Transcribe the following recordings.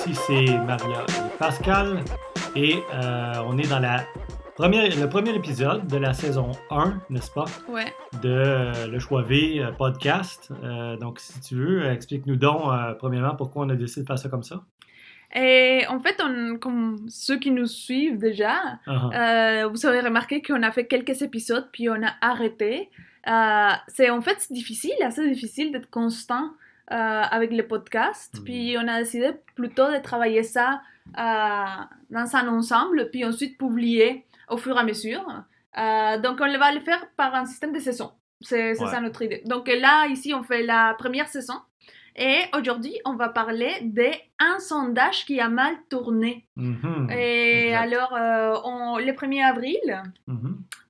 Ici, c'est Maria et Pascal. Et on est dans le premier épisode de la saison 1, n'est-ce pas? Ouais. De Le Choix V podcast. Donc, si tu veux, explique-nous donc, premièrement, pourquoi on a décidé de faire ça comme ça. Et en fait, comme ceux qui nous suivent déjà, vous avez remarqué qu'on a fait quelques épisodes, puis on a arrêté. C'est difficile, assez difficile d'être constant avec les podcasts. Puis on a décidé plutôt de travailler ça dans un ensemble, puis ensuite publier au fur et à mesure. Donc on va le faire par un système de saison. C'est ça notre idée. Donc là, ici, on fait la première saison. Et aujourd'hui, on va parler d'un sondage qui a mal tourné. Et exact. alors, le 1er avril,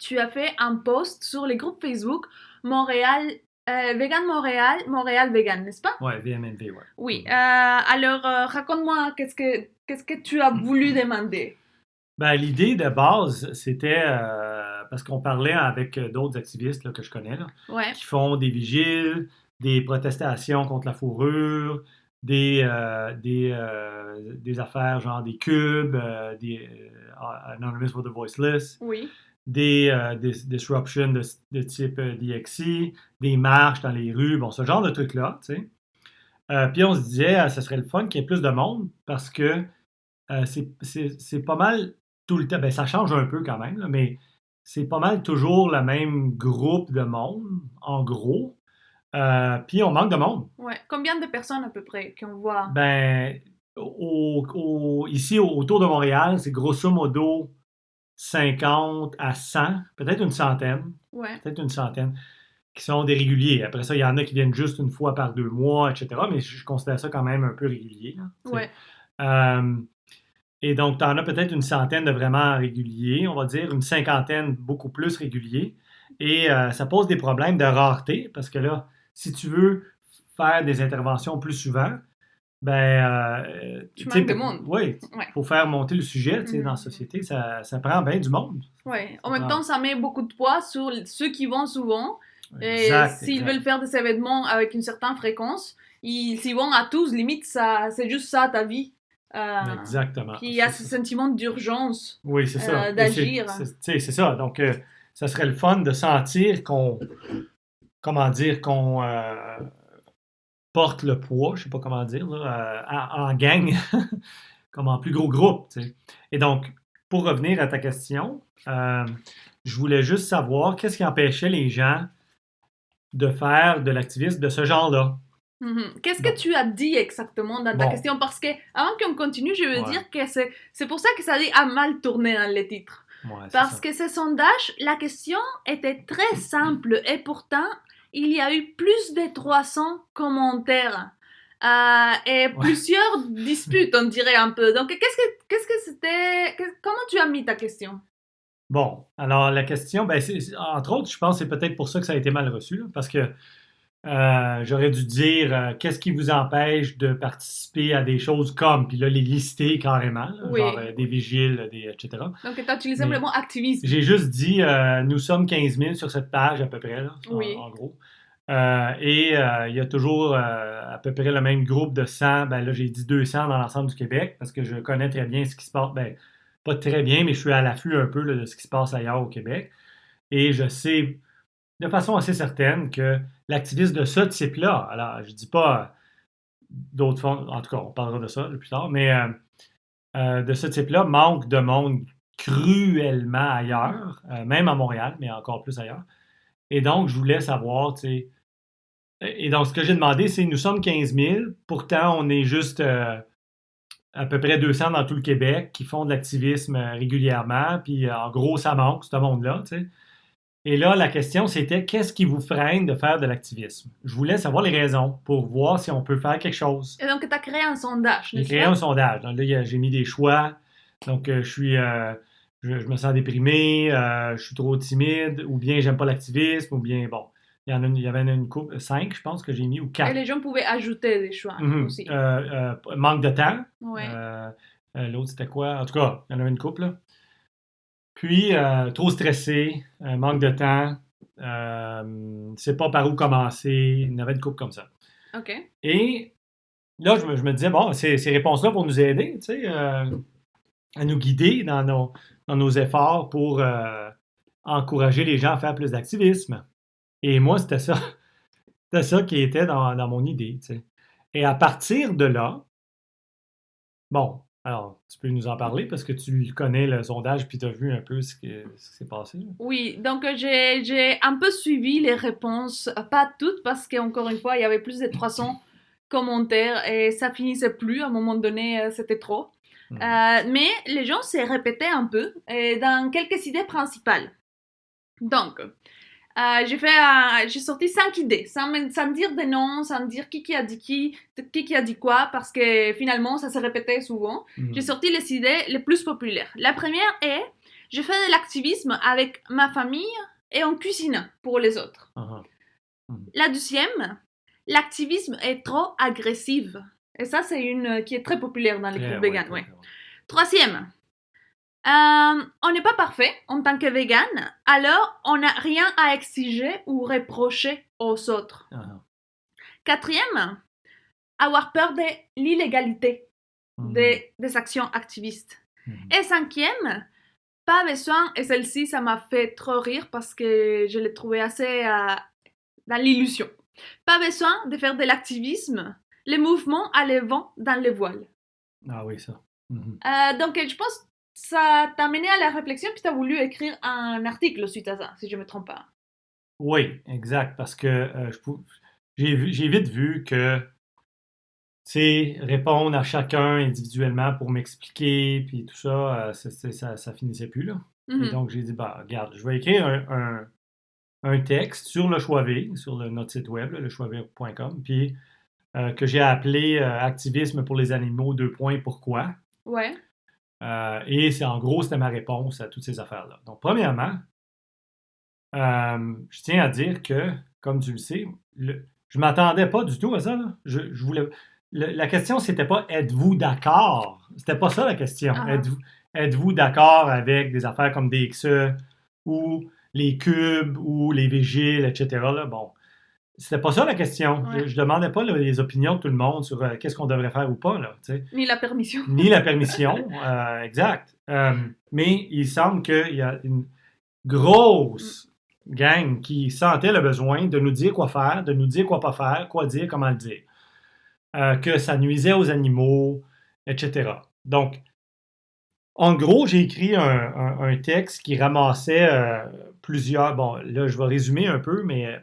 tu as fait un post sur les groupes Facebook Montréal, Vegan Montréal, Montréal Vegan, n'est-ce pas? Ouais, VMNV, ouais. Oui. Alors, raconte-moi, qu'est-ce que tu as voulu demander? Ben, l'idée de base, c'était parce qu'on parlait avec d'autres activistes là, que je connais, là, qui font des vigiles, des protestations contre la fourrure, des affaires genre des cubes, des Anonymous for the Voiceless, des disruptions de type DXC, des marches dans les rues, bon, ce genre de trucs-là, tu sais. Puis on se disait, ce serait le fun qu'il y ait plus de monde parce que c'est pas mal tout le temps, ben ça change un peu quand même, là, mais c'est pas mal toujours le même groupe de monde, en gros. Puis on manque de monde. Ouais. Combien de personnes à peu près qu'on voit? Ben, ici, autour de Montréal, c'est grosso modo 50 à 100, peut-être une centaine. Peut-être une centaine, qui sont des réguliers. Après ça, il y en a qui viennent juste une fois par 2 mois, etc. Mais je considère ça quand même un peu régulier. Là, et donc, tu en as peut-être une centaine de vraiment réguliers, on va dire une cinquantaine beaucoup plus réguliers. Et ça pose des problèmes de rareté, parce que là, si tu veux faire des interventions plus souvent, ben... tu manques de monde. Oui, pour faire monter le sujet dans la société, ça prend bien du monde. Oui, en même temps, ça met beaucoup de poids sur ceux qui vont souvent. S'ils veulent faire des événements avec une certaine fréquence, s'ils vont à tous, limite, c'est juste ça ta vie. Exactement. Puis il y a ce sentiment d'urgence c'est ça. d'agir. C'est ça. Donc, ça serait le fun de sentir qu'on porte le poids, je ne sais pas comment dire, là, en gang, comme en plus gros groupe. T'sais. Et donc, pour revenir à ta question, je voulais juste savoir qu'est-ce qui empêchait les gens de faire de l'activisme de ce genre-là. Qu'est-ce que tu as dit exactement dans ta question? Parce que avant qu'on continue, je veux dire que c'est pour ça que ça a mal tourné dans les titres. Parce que ce sondage, la question était très simple et pourtant, il y a eu plus de 300 commentaires et plusieurs disputes, on dirait un peu. Donc, qu'est-ce que c'était? Comment tu as mis ta question? Bon, alors la question, ben, entre autres, je pense que c'est peut-être pour ça que ça a été mal reçu, là, parce que j'aurais dû dire qu'est-ce qui vous empêche de participer à des choses comme, puis là, les lister carrément, là, genre des vigiles, etc. Donc, tu as utilisé le mot activisme. J'ai juste dit, nous sommes 15 000 sur cette page à peu près, là, en gros. Et il y a toujours à peu près le même groupe de 100, ben là, j'ai dit 200 dans l'ensemble du Québec, parce que je connais très bien ce qui se passe, ben, pas très bien, mais je suis à l'affût un peu là, de ce qui se passe ailleurs au Québec. Et je sais de façon assez certaine que l'activisme de ce type-là, alors je dis pas d'autres formes, en tout cas, on parlera de ça plus tard, mais de ce type-là manque de monde cruellement ailleurs, même à Montréal, mais encore plus ailleurs. Et donc, je voulais savoir, tu sais, et donc ce que j'ai demandé, c'est nous sommes 15 000, pourtant on est juste à peu près 200 dans tout le Québec qui font de l'activisme régulièrement, puis en gros, ça manque, ce monde-là, tu sais. Et là, la question, c'était qu'est-ce qui vous freine de faire de l'activisme? Je voulais savoir les raisons pour voir si on peut faire quelque chose. Et donc, tu as créé un sondage, J'ai créé un sondage. Donc, là, j'ai mis des choix. Donc, je me sens déprimé, je suis trop timide, ou bien j'aime pas l'activisme, ou bien, bon, il y avait une couple, 5, je pense, que j'ai mis, ou 4. Et les gens pouvaient ajouter des choix aussi. Manque de temps. L'autre, c'était quoi? En tout cas, il y en avait une couple, là. Puis, trop stressé, manque de temps, ne sait pas par où commencer, il y en avait une couple comme ça. OK. Et là, je me disais, bon, ces réponses-là vont nous aider, tu sais, à nous guider dans nos efforts pour encourager les gens à faire plus d'activisme. Et moi, c'était ça. C'était ça qui était dans mon idée, tu sais. Et à partir de là, bon, alors, tu peux nous en parler parce que tu connais le sondage puis tu as vu un peu ce qui s'est passé. Oui, donc j'ai un peu suivi les réponses, pas toutes parce qu'encore une fois, il y avait plus de 300 commentaires et ça finissait plus, à un moment donné, c'était trop. Mais les gens s'est répété un peu dans quelques idées principales. Donc, j'ai sorti 5 idées, sans me dire des noms, sans me dire qui a dit qui a dit quoi, parce que finalement, ça se répétait souvent. J'ai sorti les idées les plus populaires. La première est, je fais de l'activisme avec ma famille et en cuisine pour les autres. La deuxième, l'activisme est trop agressif. Et ça, c'est une qui est très populaire dans les groupes véganes. Ouais. Troisième, on n'est pas parfait en tant que vegan, alors on n'a rien à exiger ou reprocher aux autres. Quatrième, avoir peur de l'illégalité des actions activistes. Et cinquième, pas besoin, et celle-ci, ça m'a fait trop rire parce que je l'ai trouvé assez dans l'illusion. Pas besoin de faire de l'activisme, les mouvements à vent dans les voiles. Ah oui, ça. Donc, je pense ça t'a amené à la réflexion, puis tu as voulu écrire un article suite à ça, si je ne me trompe pas. Oui, exact, parce que j'ai vite vu que, tu sais, répondre à chacun individuellement pour m'expliquer, puis tout ça, ça finissait plus, là. Et donc, j'ai dit, bah, regarde, je vais écrire un texte sur le choix V, sur notre site web, lechoixv.com, puis que j'ai appelé Activisme pour les animaux, : pourquoi? Ouais. Et en gros, c'était ma réponse à toutes ces affaires-là. Donc, premièrement, je tiens à dire que, comme tu le sais, je m'attendais pas du tout à ça. Là. Je voulais. La question, c'était pas êtes-vous d'accord? C'était pas ça la question. Êtes-vous d'accord avec des affaires comme DXE ou les cubes ou les vigiles, etc. Là? Bon, c'était pas ça la question. Ouais. Je demandais pas les opinions de tout le monde sur qu'est-ce qu'on devrait faire ou pas. Là, ni la permission. Ni la permission, exact. Mais il semble qu'il y a une grosse gang qui sentait le besoin de nous dire quoi faire, de nous dire quoi pas faire, quoi dire, comment le dire. Que ça nuisait aux animaux, etc. Donc, en gros, j'ai écrit un texte qui ramassait plusieurs... Bon, là, je vais résumer un peu, mais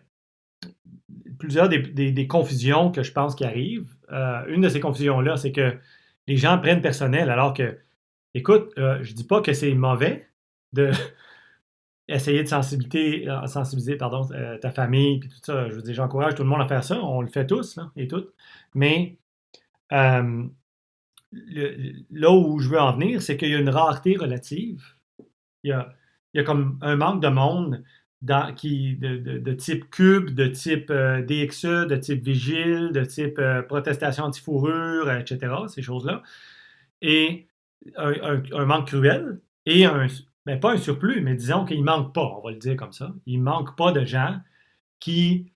plusieurs des confusions que je pense qui arrivent. Une de ces confusions-là, c'est que les gens prennent personnel, alors que, écoute, je dis pas que c'est mauvais de essayer de sensibiliser ta famille, puis tout ça. Je veux dire, j'encourage tout le monde à faire ça. On le fait tous, là, et toutes. Mais là où je veux en venir, c'est qu'il y a une rareté relative. Il y a comme un manque de monde de type cube, de type DXE, de type vigile, de type protestation anti-fourrure, etc., ces choses-là. Et un manque cruel et pas un surplus, mais disons qu'il ne manque pas, on va le dire comme ça. Il ne manque pas de gens qui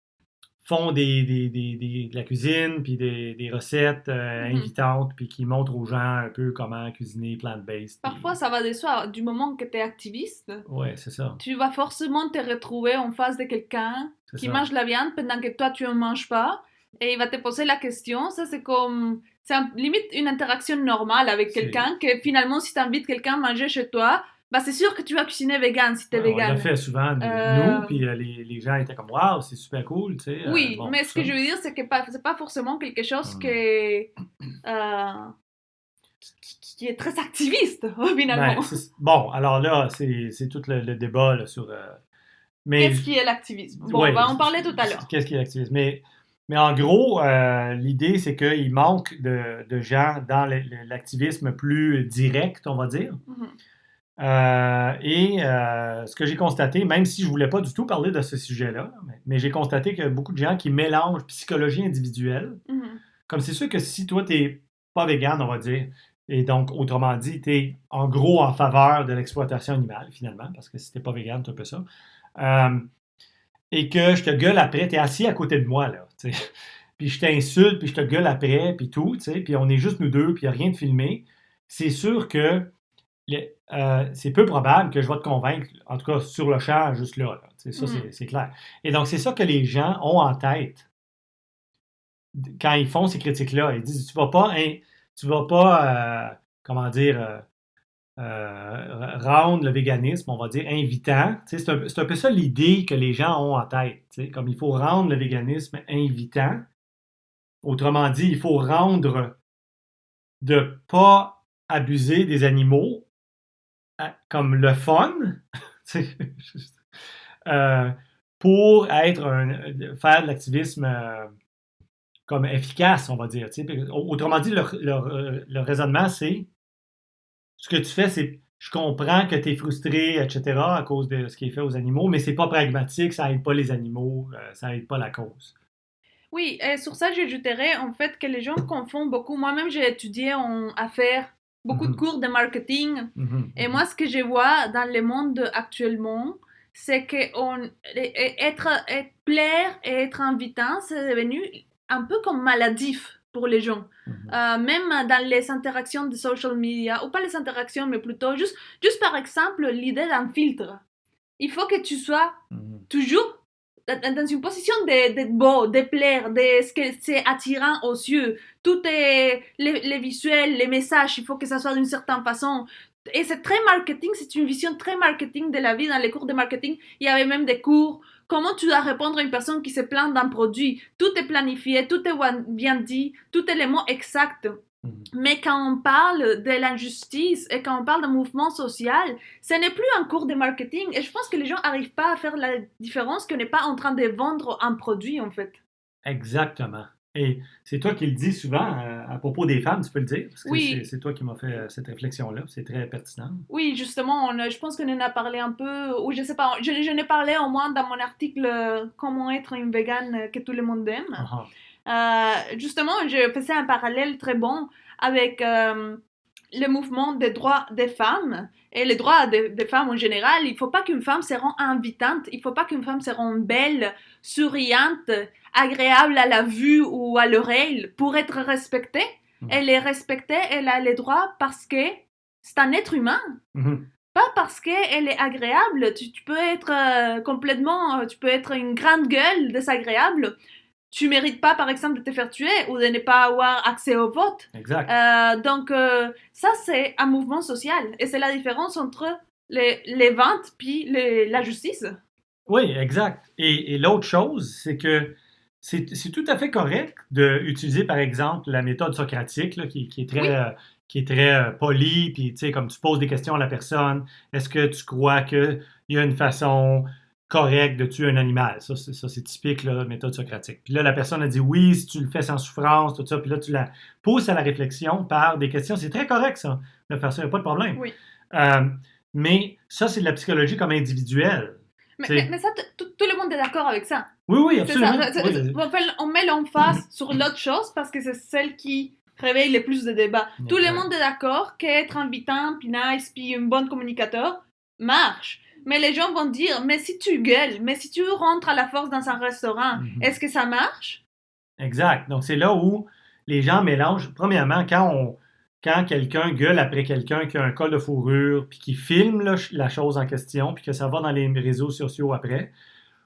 font de la cuisine, puis des recettes invitantes, puis qui montrent aux gens un peu comment cuisiner plant-based. Parfois, ça va de soi. Du moment que tu es activiste, c'est ça. Tu vas forcément te retrouver en face de quelqu'un qui mange la viande pendant que toi, tu n'en manges pas. Et il va te poser la question. Ça, c'est comme... C'est limite une interaction normale avec quelqu'un que finalement, si tu invites quelqu'un à manger chez toi, bah, c'est sûr que tu vas cuisiner vegan si tu es vegan. On l'a fait souvent, nous, puis les gens étaient comme « Waouh, c'est super cool! » tu sais. Oui, mais ce que je veux dire, c'est que c'est pas forcément quelque chose qui est très activiste, finalement. Bon, alors là, c'est tout le débat là, sur... Qu'est-ce qui est l'activisme? Bon, on va en parler tout à l'heure. Qu'est-ce qui est l'activisme? Mais en gros, l'idée, c'est qu'il manque de gens dans l'activisme plus direct, on va dire. Ce que j'ai constaté, même si je ne voulais pas du tout parler de ce sujet-là, mais j'ai constaté qu'il y a beaucoup de gens qui mélangent psychologie individuelle. Comme c'est sûr que si toi, tu n'es pas vegan, on va dire, et donc, autrement dit, tu es en gros en faveur de l'exploitation animale, finalement, parce que si tu n'es pas vegan, c'est un peu ça. Et que je te gueule après, tu es assis à côté de moi, là. T'sais. puis je t'insulte, puis je te gueule après, puis tout, tu sais, puis on est juste nous deux, puis il n'y a rien de filmé, c'est sûr que c'est peu probable que je vais te convaincre, en tout cas sur le champ, juste là. Ça, c'est clair. Et donc, c'est ça que les gens ont en tête quand ils font ces critiques-là. Ils disent, tu vas pas comment dire, rendre le véganisme, on va dire, invitant. C'est un peu ça l'idée que les gens ont en tête. Comme il faut rendre le véganisme invitant. Autrement dit, il faut rendre de ne pas abuser des animaux comme le fun pour faire de l'activisme comme efficace, on va dire. Autrement dit, le raisonnement, c'est ce que tu fais, c'est je comprends que tu es frustré, etc., à cause de ce qui est fait aux animaux, mais c'est pas pragmatique, ça aide pas les animaux, ça aide pas la cause. Oui, et sur ça, j'ajouterais en fait que les gens confondent beaucoup. Moi-même, j'ai étudié en affaires, beaucoup de cours de marketing. Et moi, ce que je vois dans le monde actuellement, c'est que être plaire et être invitant, c'est devenu un peu comme maladif pour les gens. Même dans les interactions de social media, ou pas les interactions, mais plutôt juste par exemple, l'idée d'un filtre. Il faut que tu sois toujours dans une position d'être beau, de plaire, de ce que c'est attirant aux yeux. Tout est les visuels, les messages, il faut que ça soit d'une certaine façon. Et c'est très marketing, c'est une vision très marketing de la vie. Dans les cours de marketing, il y avait même des cours. Comment tu dois répondre à une personne qui se plaint d'un produit? Tout est planifié, tout est bien dit, tout est les mots exacts. Mais quand on parle de l'injustice et quand on parle de mouvement social, ce n'est plus un cours de marketing. Et je pense que les gens n'arrivent pas à faire la différence, qu'on n'est pas en train de vendre un produit, en fait. Exactement. Et c'est toi qui le dis souvent à propos des femmes, tu peux le dire, parce que oui. c'est toi qui m'as fait cette réflexion-là, c'est très pertinent. Oui, justement, je pense qu'on en a parlé un peu, ou je sais pas, je n'ai parlé au moins dans mon article « Comment être une végane que tout le monde aime ». Justement, je faisais un parallèle très bon avec le mouvement des droits des femmes et les droits des femmes en général. Il ne faut pas qu'une femme se rende invitante, il ne faut pas qu'une femme se rende belle, souriante, agréable à la vue ou à l'oreille pour être respectée. Elle est respectée, elle a les droits parce que c'est un être humain. Pas parce qu'elle est agréable. Tu peux être complètement, tu peux être une grande gueule désagréable. Tu mérites pas, par exemple, de te faire tuer ou de ne pas avoir accès au vote. Exact. Donc, ça, c'est un mouvement social. Et c'est la différence entre les ventes puis la justice. Oui, exact. Et l'autre chose, c'est que c'est tout à fait correct d'utiliser, par exemple, la méthode socratique, là, qui est très polie, puis, tu sais, comme tu poses des questions à la personne, est-ce que tu crois qu'il y a une façon correct de tuer un animal? Ça, c'est typique, la méthode socratique. Puis là, la personne a dit oui, si tu le fais sans souffrance, tout ça. Puis là, tu la pousses à la réflexion par des questions. C'est très correct, ça, de faire ça, il n'y a pas de problème. Oui. Mais ça, c'est de la psychologie comme individuelle. Mais ça, tout le monde est d'accord avec ça. Oui, absolument. On met l'emphase sur l'autre chose parce que c'est celle qui réveille le plus de débats. Tout le monde est d'accord qu'être invitant, puis nice, puis un bon communicateur marche. Mais les gens vont dire, mais si tu gueules, mais si tu rentres à la force dans un restaurant, est-ce que ça marche? Exact. Donc, c'est là où les gens mélangent. Premièrement, quand quelqu'un gueule après quelqu'un qui a un col de fourrure, puis qui filme la chose en question, puis que ça va dans les réseaux sociaux après,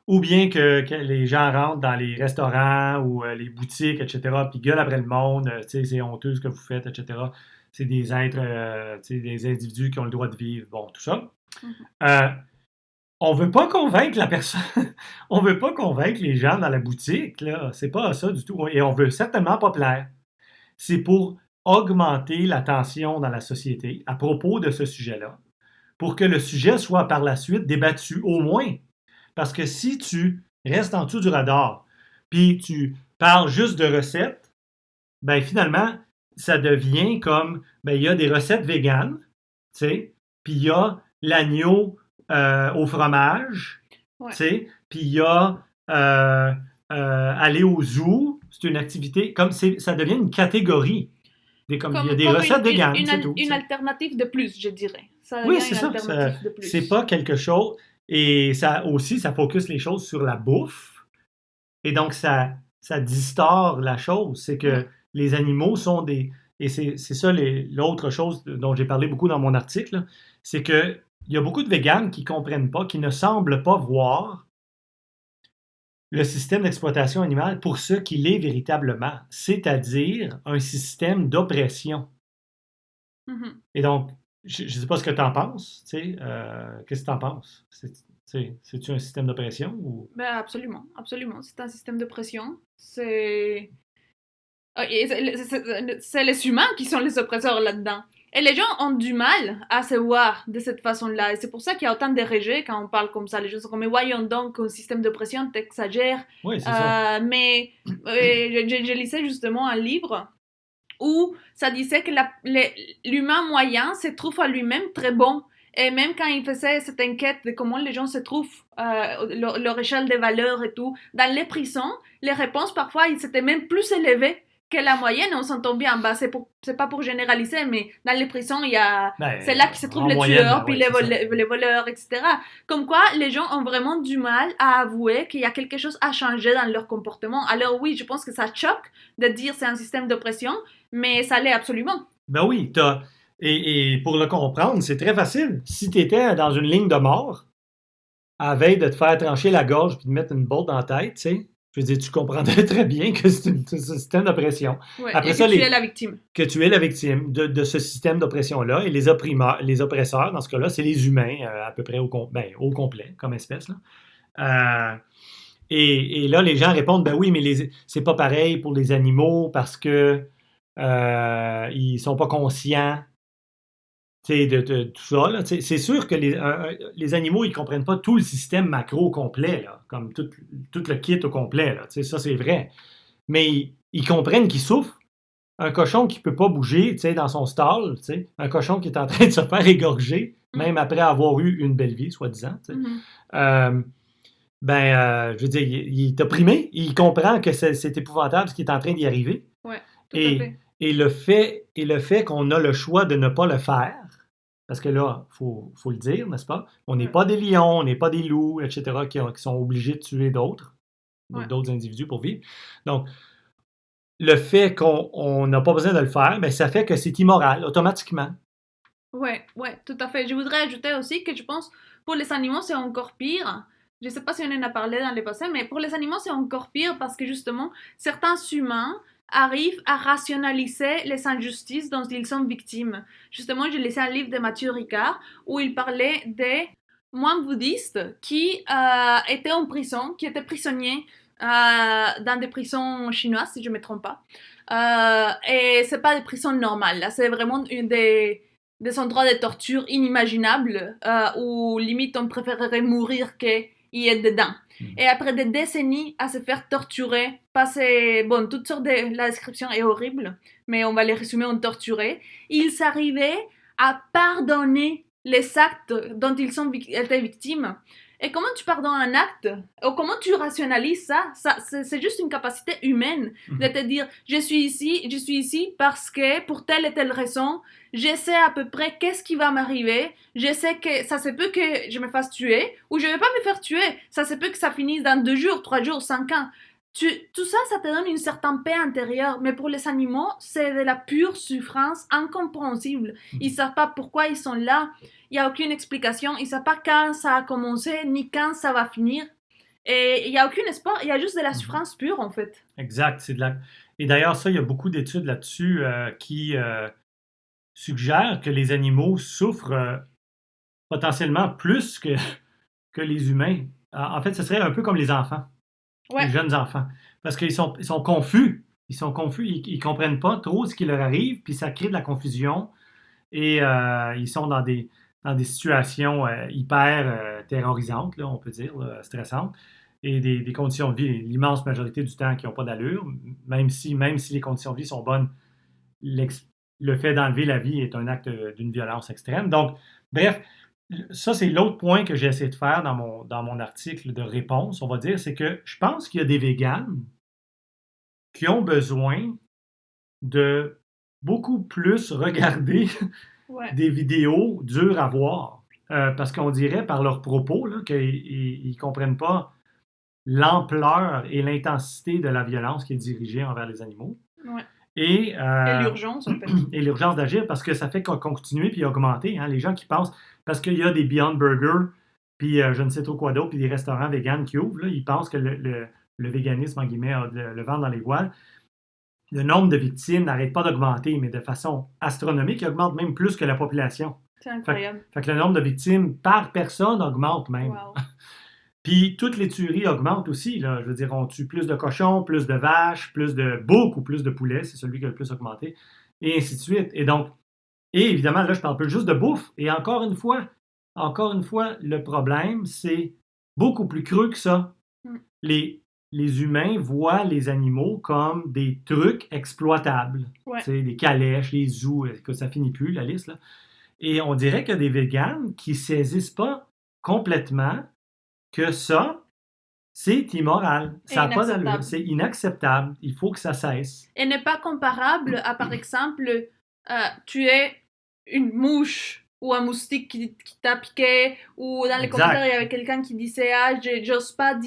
ou bien que les gens rentrent dans les restaurants ou les boutiques, etc., puis gueulent après le monde, c'est honteux ce que vous faites, etc. C'est des êtres, des individus qui ont le droit de vivre, bon, tout ça. On veut pas convaincre la personne, on veut pas convaincre les gens dans la boutique, là. C'est pas ça du tout. Et on veut certainement pas plaire. C'est pour augmenter l'attention dans la société à propos de ce sujet-là, pour que le sujet soit par la suite débattu au moins. Parce que si tu restes en dessous du radar, puis tu parles juste de recettes, ben finalement, ça devient comme, ben il y a des recettes véganes, tu sais, puis il y a l'agneau au fromage, tu sais, puis il y a aller au zoo, c'est une activité, comme ça devient une catégorie. Il y a des recettes véganes, c'est tout. Une alternative de plus, je dirais. Oui, c'est ça. C'est pas quelque chose. Et ça aussi, ça focus les choses sur la bouffe. Et donc, ça ça distord la chose. C'est que les animaux sont des... Et c'est ça l'autre chose dont j'ai parlé beaucoup dans mon article, là, c'est qu'il y a beaucoup de véganes qui ne comprennent pas, qui ne semblent pas voir le système d'exploitation animale pour ce qu'il est véritablement, c'est-à-dire un système d'oppression. Mm-hmm. Et donc, je ne sais pas ce que tu en penses, qu'est-ce que tu en penses? C'est-tu un système d'oppression? Ou... Ben absolument, absolument. C'est un système d'oppression. C'est les humains qui sont les oppresseurs là-dedans. Et les gens ont du mal à se voir de cette façon-là. Et c'est pour ça qu'il y a autant de rejets quand on parle comme ça. Les gens sont comme, mais voyons donc, un système d'oppression, t'exagères. Oui, c'est ça. Mais je lisais justement un livre où ça disait que l'humain moyen se trouve à lui-même très bon. Et même quand il faisait cette enquête de comment les gens se trouvent, leur échelle de valeurs et tout, dans les prisons, les réponses parfois, ils étaient même plus élevées que la moyenne, on s'entend bien. Bah, c'est pas pour généraliser, mais dans les prisons, c'est là que se trouvent les tueurs, puis les voleurs, etc. Comme quoi, les gens ont vraiment du mal à avouer qu'il y a quelque chose à changer dans leur comportement. Alors oui, je pense que ça choque de dire c'est un système d'oppression, mais ça l'est absolument. Ben oui, et pour le comprendre, c'est très facile. Si tu étais dans une ligne de mort, à la veille de te faire trancher la gorge puis de mettre une botte dans la tête, tu sais, je veux dire, tu comprendrais très bien que c'est un système d'oppression. Ouais, Après et ça, que tu es la victime. Que tu es la victime de ce système d'oppression-là. Et les oppresseurs, dans ce cas-là, c'est les humains, à peu près au complet, comme espèce. Là. Et là, les gens répondent, ben oui, mais c'est pas pareil pour les animaux parce que ils sont pas conscients de tout ça. Là. C'est sûr que les animaux, ils ne comprennent pas tout le système macro complet, là, comme tout le kit au complet. Là. Ça, c'est vrai. Mais ils comprennent qu'ils souffrent. Un cochon qui ne peut pas bouger dans son stall, un cochon qui est en train de se faire égorger, même après avoir eu une belle vie, soi-disant. Je veux dire, il est opprimé. Il comprend que c'est épouvantable ce qui est en train d'y arriver. Ouais, tout à fait. Et le fait qu'on a le choix de ne pas le faire, parce que là, il faut le dire, n'est-ce pas? On n'est pas des lions, on n'est pas des loups, etc., qui sont obligés de tuer d'autres individus pour vivre. Donc, le fait qu'on n'a pas besoin de le faire, ben, ça fait que c'est immoral, automatiquement. Oui, tout à fait. Je voudrais ajouter aussi que je pense, pour les animaux, c'est encore pire. Je ne sais pas si on en a parlé dans le passé, mais pour les animaux, c'est encore pire parce que justement, certains humains arrivent à rationaliser les injustices dont ils sont victimes. Justement, je lisais un livre de Mathieu Ricard où il parlait des moines bouddhistes qui étaient en prison, qui étaient prisonniers dans des prisons chinoises, si je ne me trompe pas. Et ce n'est pas des prisons normales, là, c'est vraiment des endroits de torture inimaginables où limite on préférerait mourir qu'y être dedans. Et après des décennies à se faire torturer, toutes sortes la description est horrible, mais on va les résumer en torturer, ils arrivaient à pardonner les actes dont ils étaient victimes. Et comment tu pardonnes un acte? Ou comment tu rationalises ça? C'est juste une capacité humaine de te dire je suis ici parce que pour telle et telle raison, je sais à peu près qu'est-ce qui va m'arriver. Je sais que ça se peut que je me fasse tuer ou je ne vais pas me faire tuer. Ça se peut que ça finisse dans 2 jours, 3 jours, 5 ans. Tout ça, ça te donne une certaine paix intérieure. Mais pour les animaux, c'est de la pure souffrance incompréhensible. Ils ne savent pas pourquoi ils sont là. Il n'y a aucune explication. Ils ne savent pas quand ça a commencé, ni quand ça va finir. Et il n'y a aucun espoir. Il y a juste de la souffrance pure, en fait. Exact. Et d'ailleurs, ça, il y a beaucoup d'études là-dessus qui suggèrent que les animaux souffrent potentiellement plus que les humains. En fait, ce serait un peu comme les enfants. Ouais. Les jeunes enfants. Parce qu'ils sont confus. Ils sont confus. Ils ne comprennent pas trop ce qui leur arrive, puis ça crée de la confusion. Et ils sont dans des situations hyper terrorisantes, là, on peut dire, là, stressantes, et des conditions de vie, l'immense majorité du temps, qui n'ont pas d'allure. Même si les conditions de vie sont bonnes, le fait d'enlever la vie est un acte d'une violence extrême. Donc, bref, ça, c'est l'autre point que j'ai essayé de faire dans mon article de réponse, on va dire, c'est que je pense qu'il y a des véganes qui ont besoin de beaucoup plus regarder des vidéos dures à voir. Parce qu'on dirait par leurs propos là, qu'ils ne comprennent pas l'ampleur et l'intensité de la violence qui est dirigée envers les animaux. Ouais. Et l'urgence, en fait. Et l'urgence d'agir, parce que ça fait continuer puis augmenter. Hein, les gens qui pensent, parce qu'il y a des Beyond Burger, puis je ne sais trop quoi d'autre, puis des restaurants véganes qui ouvrent, là, ils pensent que le véganisme, en guillemets, a le vent dans les voiles. Le nombre de victimes n'arrête pas d'augmenter, mais de façon astronomique, il augmente même plus que la population. C'est incroyable. Fait que le nombre de victimes par personne augmente même. Wow. Puis toutes les tueries augmentent aussi. Là. Je veux dire, on tue plus de cochons, plus de vaches, beaucoup plus de poulets, c'est celui qui a le plus augmenté, et ainsi de suite. Et donc, évidemment, là, je parle plus juste de bouffe. Et encore une fois, le problème, c'est beaucoup plus creux que ça. Les humains voient les animaux comme des trucs exploitables. Ouais. Des calèches, les zoos, que ça finit plus, la liste. Là. Et on dirait qu'il y a des véganes qui ne saisissent pas complètement que ça, c'est immoral. Ça a pas d'allure. C'est inacceptable. Il faut que ça cesse. Et n'est pas comparable à, par exemple, tuer une mouche ou un moustique qui t'a piqué, ou dans les commentaires, il y avait quelqu'un qui disait « Ah, j'ose pas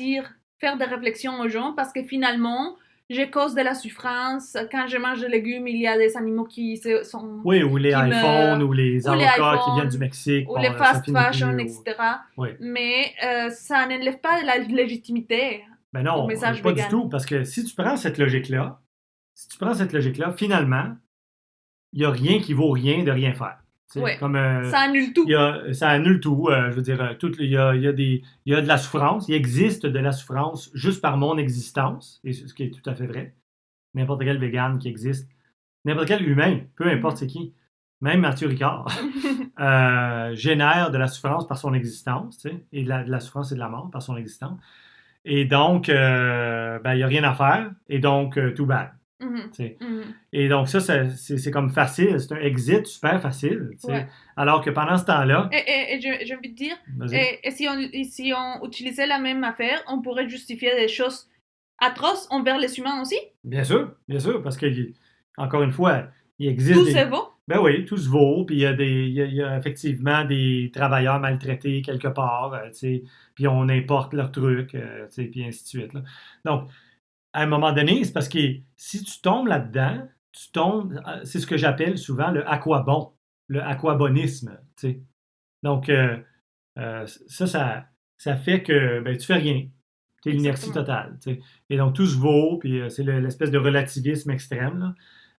faire des réflexions aux gens parce que finalement, je cause de la souffrance. Quand je mange des légumes, il y a des animaux qui sont... » Oui, ou les iPhones, ou les avocats qui viennent du Mexique. Ou les fast fashion, etc. Oui. Mais ça n'enlève pas la légitimité au message pas vegan. Du tout. Parce que si tu prends cette logique-là, finalement, il n'y a rien qui vaut rien de rien faire. Ouais. Ça annule tout. Ça annule tout. Je veux dire, il y a de la souffrance. Il existe de la souffrance juste par mon existence, et ce qui est tout à fait vrai. N'importe quel vegan qui existe, n'importe quel humain, peu importe c'est qui, même Mathieu Ricard, génère de la souffrance par son existence, et de la souffrance et de la mort par son existence. Et donc, il n'y a rien à faire, et donc, too bad. Et donc ça, c'est comme facile, c'est un exit super facile, ouais. Alors que pendant ce temps-là... Et j'ai envie de dire, et si on utilisait la même affaire, on pourrait justifier des choses atroces envers les humains aussi? Bien sûr, parce que, encore une fois, il existe... Tout se vaut? Ben oui, tout se vaut, puis il y a effectivement des travailleurs maltraités quelque part, puis on importe leurs trucs, puis ainsi de suite. Là. Donc, à un moment donné, c'est parce que si tu tombes là-dedans, c'est ce que j'appelle souvent le aquabon, le aquabonisme. T'sais. Donc, ça fait que tu fais rien. Tu es l'inertie totale. T'sais. Et donc, tout se vaut, puis c'est l'espèce de relativisme extrême,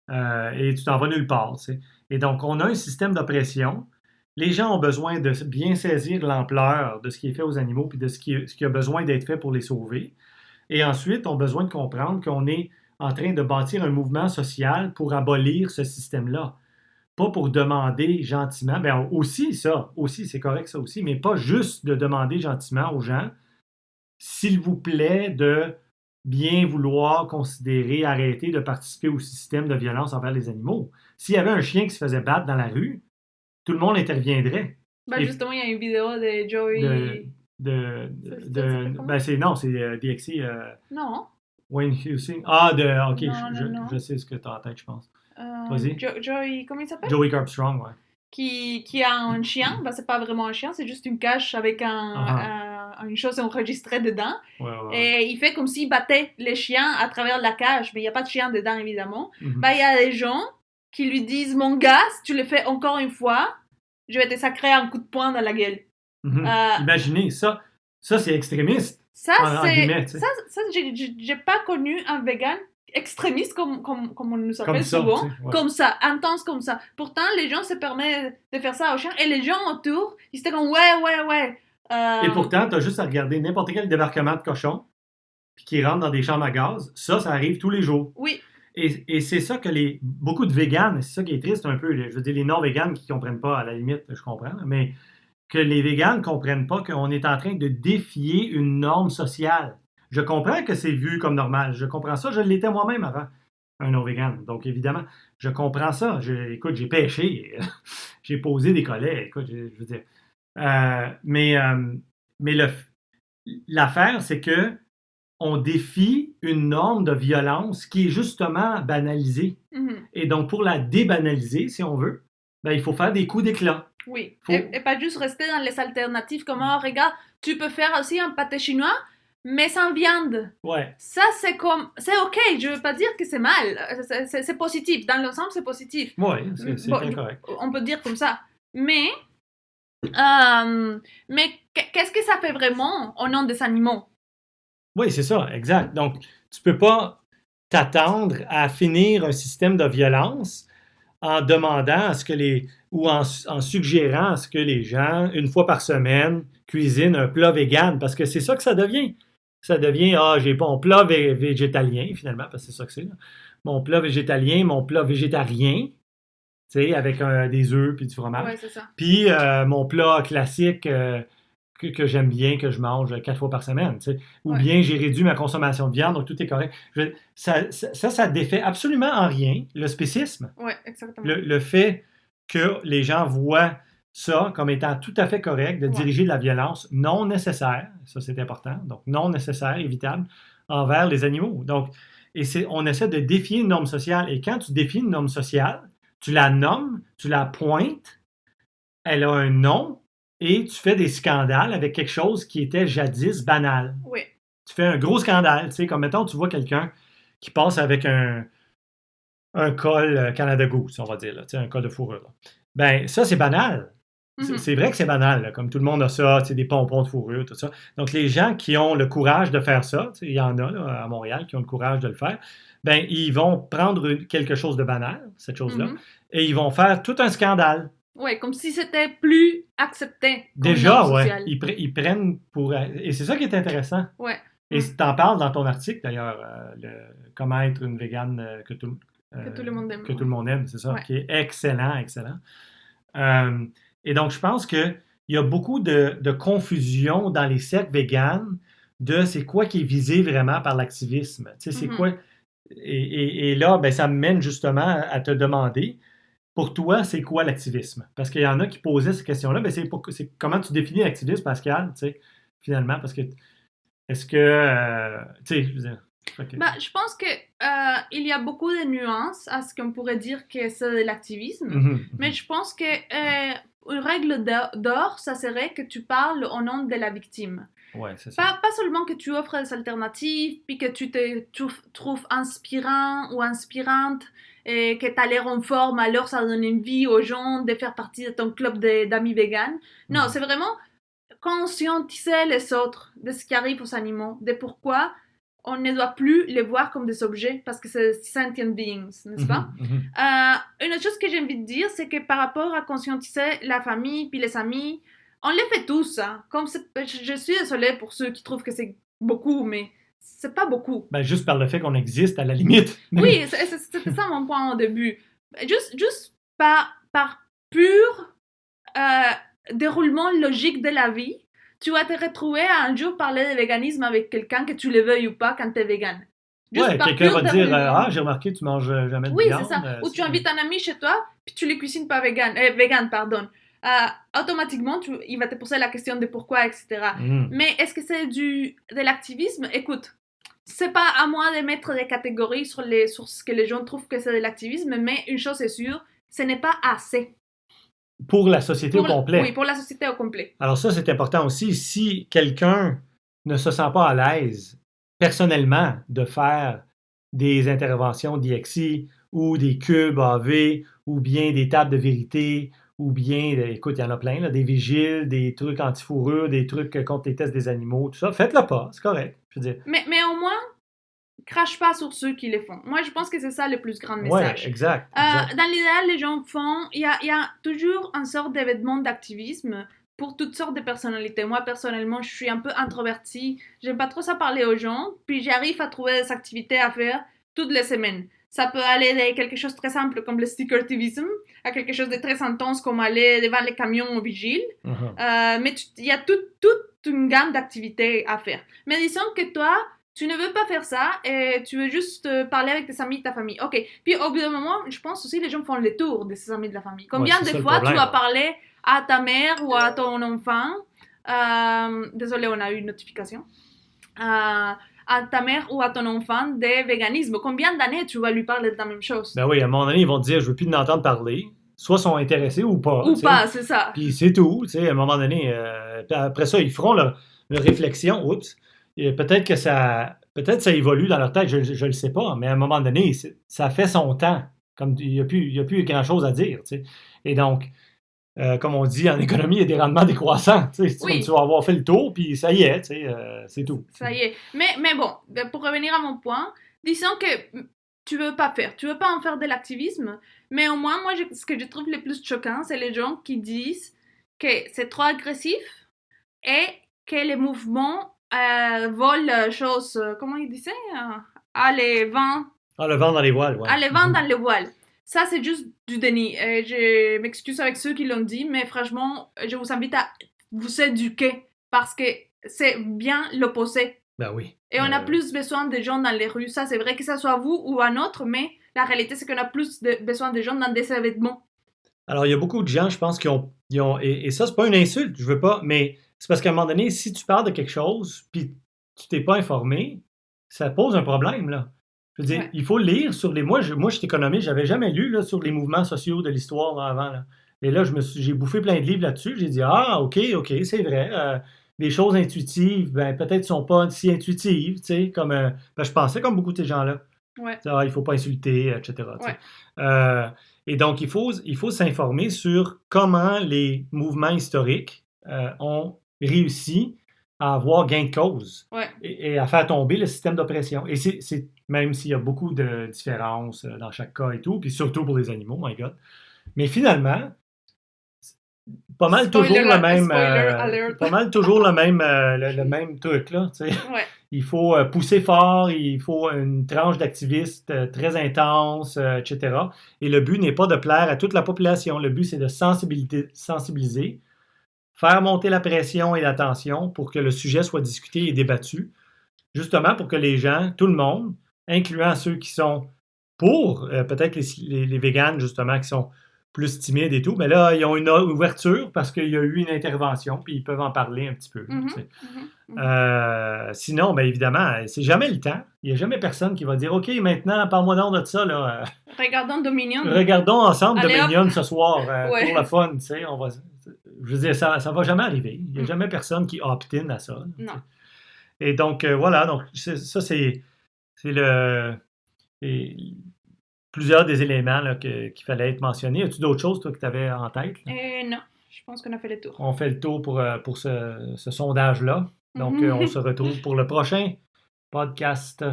là, et tu t'en vas nulle part. T'sais. Et donc, on a un système d'oppression. Les gens ont besoin de bien saisir l'ampleur de ce qui est fait aux animaux, puis de ce qui a besoin d'être fait pour les sauver. Et ensuite, on a besoin de comprendre qu'on est en train de bâtir un mouvement social pour abolir ce système-là. Pas pour demander gentiment, bien aussi, c'est correct ça aussi, mais pas juste de demander gentiment aux gens, s'il vous plaît, de bien vouloir considérer, arrêter de participer au système de violence envers les animaux. S'il y avait un chien qui se faisait battre dans la rue, tout le monde interviendrait. Justement, il y a une vidéo de Joey... c'est DXC. Non. Wayne Husing. OK, non. Je sais ce que tu as en tête, je pense. Vas-y. Joey, comment il s'appelle? Joey Carbstrong, ouais. Qui a un chien, c'est pas vraiment un chien, c'est juste une cage avec une chose enregistrée dedans. Ouais. Et il fait comme s'il battait les chiens à travers la cage, mais il n'y a pas de chien dedans, évidemment. Il y a des gens qui lui disent « Mon gars, si tu le fais encore une fois, je vais te sacrer un coup de poing dans la gueule. » Imaginez, ça c'est extrémiste. Ça, j'ai pas connu un vegan extrémiste comme on nous appelle souvent, comme ça, intense comme ça. Pourtant, les gens se permettent de faire ça aux chiens et les gens autour, ils étaient comme ouais. Et pourtant, t'as juste à regarder n'importe quel débarquement de cochons qui rentrent dans des chambres à gaz. Ça arrive tous les jours. Oui. Et c'est ça que beaucoup de véganes, c'est ça qui est triste un peu, je veux dire, les non-véganes qui ne comprennent pas, à la limite, je comprends, mais que les véganes ne comprennent pas qu'on est en train de défier une norme sociale. Je comprends que c'est vu comme normal, je comprends ça, je l'étais moi-même avant, un non-végane, donc évidemment, je comprends ça. Écoute, j'ai pêché, j'ai posé des collets, écoute, je veux dire. Mais l'affaire, c'est que on défie une norme de violence qui est justement banalisée. Et donc, pour la débanaliser, si on veut, il faut faire des coups d'éclat. Oui, et pas juste rester dans les alternatives comme « Oh, regarde, tu peux faire aussi un pâté chinois, mais sans viande. Ouais. Ça, c'est OK, je veux pas dire que c'est mal. C'est positif. Dans l'ensemble, c'est positif. Oui, c'est très correct. On peut dire comme ça. Mais qu'est-ce que ça fait vraiment au nom des animaux? Oui, c'est ça, exact. Donc, tu peux pas t'attendre à finir un système de violence en demandant à ce que ou en suggérant à ce que les gens, une fois par semaine, cuisinent un plat vegan, parce que c'est ça que ça devient. Ça devient, j'ai mon plat végétalien, finalement, parce que c'est ça que c'est. Là. Mon plat végétalien, mon plat végétarien, tu sais, avec des œufs puis du fromage. Ouais, c'est ça. Puis mon plat classique que j'aime bien, que je mange 4 fois par semaine. Tu sais. Ou bien j'ai réduit ma consommation de viande, donc tout est correct. Ça défait absolument en rien le spécisme. Oui, exactement. Le fait que les gens voient ça comme étant tout à fait correct de diriger de la violence non nécessaire, ça c'est important, donc non nécessaire, évitable, envers les animaux. Donc, on essaie de défier une norme sociale. Et quand tu défies une norme sociale, tu la nommes, tu la pointes, elle a un nom, et tu fais des scandales avec quelque chose qui était jadis banal. Oui. Tu fais un gros scandale, tu sais, comme mettons, tu vois quelqu'un qui passe avec un col Canada Goose, on va dire, là, tu sais, un col de fourrure. Là. Ben, ça, c'est banal. Mm-hmm. C'est vrai que c'est banal, là, comme tout le monde a ça, tu sais, des pompons de fourrure, tout ça. Donc, les gens qui ont le courage de faire ça, il y en a là, à Montréal qui ont le courage de le faire, ben, ils vont prendre quelque chose de banal, cette chose-là, et ils vont faire tout un scandale. Oui, comme si c'était plus accepté. Déjà, oui. Ils prennent pour... Et c'est ça qui est intéressant. Oui. Et tu en parles dans ton article, d'ailleurs, comment être une végane que tout le monde aime. Que tout le monde aime, c'est ça, qui est excellent, excellent. Et donc, je pense qu'il y a beaucoup de confusion dans les cercles véganes de c'est quoi qui est visé vraiment par l'activisme. Tu sais, c'est quoi... Et là, ben, ça me mène justement à te demander... Pour toi, c'est quoi l'activisme? Parce qu'il y en a qui posaient cette question-là. Ben c'est comment tu définis l'activisme, Pascal, tu sais, finalement? Parce que, est-ce que, tu sais, je veux dire... Okay. Ben, je pense qu'il y a beaucoup de nuances à ce qu'on pourrait dire que c'est de l'activisme. Mais je pense que une règle d'or, ça serait que tu parles au nom de la victime. Ouais, c'est ça. Pas seulement que tu offres des alternatives, puis que tu te trouves inspirant ou inspirante, et que tu as l'air en forme, alors ça donne envie aux gens de faire partie de ton club d'amis véganes. Non, c'est vraiment conscientiser les autres de ce qui arrive aux animaux, de pourquoi on ne doit plus les voir comme des objets, parce que c'est sentient beings, n'est-ce pas? Une autre chose que j'ai envie de dire, c'est que par rapport à conscientiser la famille puis les amis, on les fait tous. Hein. Comme je suis désolée pour ceux qui trouvent que c'est beaucoup, mais c'est pas beaucoup. Ben, juste par le fait qu'on existe, à la limite. Oui, c'était ça mon point au début. Juste par pur déroulement logique de la vie, tu vas te retrouver à un jour parler de véganisme avec quelqu'un, que tu le veuilles ou pas, quand tu es végane. Ouais, quelqu'un va te dire j'ai remarqué, tu manges jamais de viande. Oui, c'est ça. Ou tu invites un ami chez toi, puis tu le cuisines pas vegan, pardon. Automatiquement, il va te poser la question de pourquoi, etc. Mais est-ce que c'est de l'activisme? Écoute, c'est pas à moi de mettre des catégories sur ce que les gens trouvent que c'est de l'activisme, mais une chose est sûre, ce n'est pas assez. Pour la société au complet. Oui, pour la société au complet. Alors ça, c'est important aussi. Si quelqu'un ne se sent pas à l'aise personnellement de faire des interventions d'IEXI ou des cubes AV ou bien des tables de vérité ou bien, écoute, il y en a plein, là, des vigiles, des trucs anti-fourrure, des trucs contre les tests des animaux, tout ça, faites-le pas, c'est correct. Je veux dire. Mais au moins, crache pas sur ceux qui les font. Moi, je pense que c'est ça le plus grand message. Oui, exact. Dans l'idéal, les gens font... Il y a toujours une sorte d'événement d'activisme pour toutes sortes de personnalités. Moi, personnellement, je suis un peu introvertie. J'aime pas trop ça parler aux gens. Puis j'arrive à trouver des activités à faire toutes les semaines. Ça peut aller de quelque chose de très simple comme le stickertivisme à quelque chose de très intense comme aller devant les camions au vigile. Mais il y a toute une gamme d'activités à faire. Mais disons que toi... Tu ne veux pas faire ça et tu veux juste parler avec tes amis de ta famille. OK. Puis au bout d'un moment, je pense aussi que les gens font le tour de ces amis de la famille. Combien de fois tu vas parler à ta mère ou à ton enfant désolé, on a eu une notification. À ta mère ou à ton enfant de véganisme. Combien d'années tu vas lui parler de la même chose? Ben oui, à un moment donné, ils vont te dire « je veux plus l'entendre parler ». Soit sont intéressés ou pas. Ou pas, c'est ça. Puis c'est tout. À un moment donné, après ça, ils feront leur réflexion. Oups. peut-être que ça évolue dans leur tête, je ne le sais pas, mais à un moment donné, ça fait son temps. Comme il n'y a plus grand-chose à dire. Tu sais. Et donc, comme on dit en économie, il y a des rendements décroissants. Tu sais, oui. Tu vas avoir fait le tour, puis ça y est, tu sais, c'est tout. Ça y est. Mais bon, pour revenir à mon point, disons que tu veux pas en faire de l'activisme, mais au moins, moi, ce que je trouve le plus choquant, c'est les gens qui disent que c'est trop agressif et que les mouvements volent choses, comment ils disaient, les vents. Le vent dans les voiles, ouais. Les vents dans les voiles. Ça, c'est juste du déni. Je m'excuse avec ceux qui l'ont dit, mais franchement, je vous invite à vous éduquer parce que c'est bien l'opposé. Ben oui. Et on a plus besoin de gens dans les rues. Ça, c'est vrai que ça soit vous ou un autre, mais la réalité, c'est qu'on a plus besoin de gens dans des événements. Alors, il y a beaucoup de gens, je pense, qui ont et ça, c'est pas une insulte, je veux pas, mais c'est parce qu'à un moment donné, si tu parles de quelque chose, puis tu t'es pas informé, ça pose un problème, là. Je veux dire, il faut lire sur les... Moi, je suis économiste, j'avais jamais lu là, sur les mouvements sociaux de l'histoire là, avant. Là. Et là, j'ai bouffé plein de livres là-dessus. J'ai dit, OK, c'est vrai. Les choses intuitives, ben, peut-être sont pas si intuitives, tu sais, comme... ben, je pensais comme beaucoup de ces gens-là. Ouais. Il faut pas insulter, etc. Et donc, il faut s'informer sur comment les mouvements historiques ont réussi à avoir gain de cause et à faire tomber le système d'oppression. Et c'est même s'il y a beaucoup de différences dans chaque cas et tout, puis surtout pour les animaux, my God. Mais finalement, pas mal toujours le même truc, là, tu sais. Ouais. Il faut pousser fort, il faut une tranche d'activistes très intense, etc. Et le but n'est pas de plaire à toute la population. Le but, c'est de sensibiliser, faire monter la pression et la tension pour que le sujet soit discuté et débattu, justement pour que les gens, tout le monde, incluant ceux qui sont pour, peut-être les véganes, justement, qui sont plus timides et tout, mais là, ils ont une ouverture parce qu'il y a eu une intervention, puis ils peuvent en parler un petit peu. Sinon, bien évidemment, c'est jamais le temps. Il n'y a jamais personne qui va dire « OK, maintenant, parle-moi donc de ça. » Regardons Dominion. Regardons ensemble Dominion ce soir pour le fun. Je veux dire, ça ne va jamais arriver. Il n'y a jamais personne qui opt-in à ça. Non. Et donc, voilà. Donc, ça, c'est plusieurs des éléments là, qu'il fallait être mentionnés. As-tu d'autres choses, toi, que tu avais en tête? Non. Je pense qu'on a fait le tour. On fait le tour pour ce sondage-là. Donc, on se retrouve pour le prochain podcast.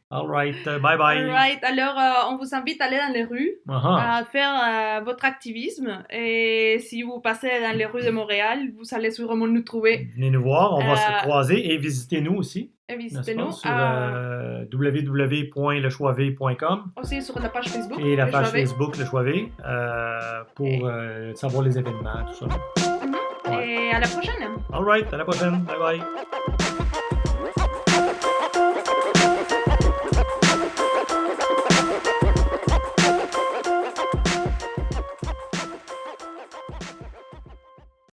All right. Bye-bye. All right. Alors, on vous invite à aller dans les rues, à faire votre activisme. Et si vous passez dans les rues de Montréal, vous allez sûrement nous trouver. Venez nous voir. On va se croiser et visitez-nous aussi. Et visitez-nous sur www.lechoixv.com. Aussi sur la page Facebook. Et la page Facebook Le Choixv pour savoir les événements, tout ça. Et à la prochaine. All right, à la prochaine. Bye bye.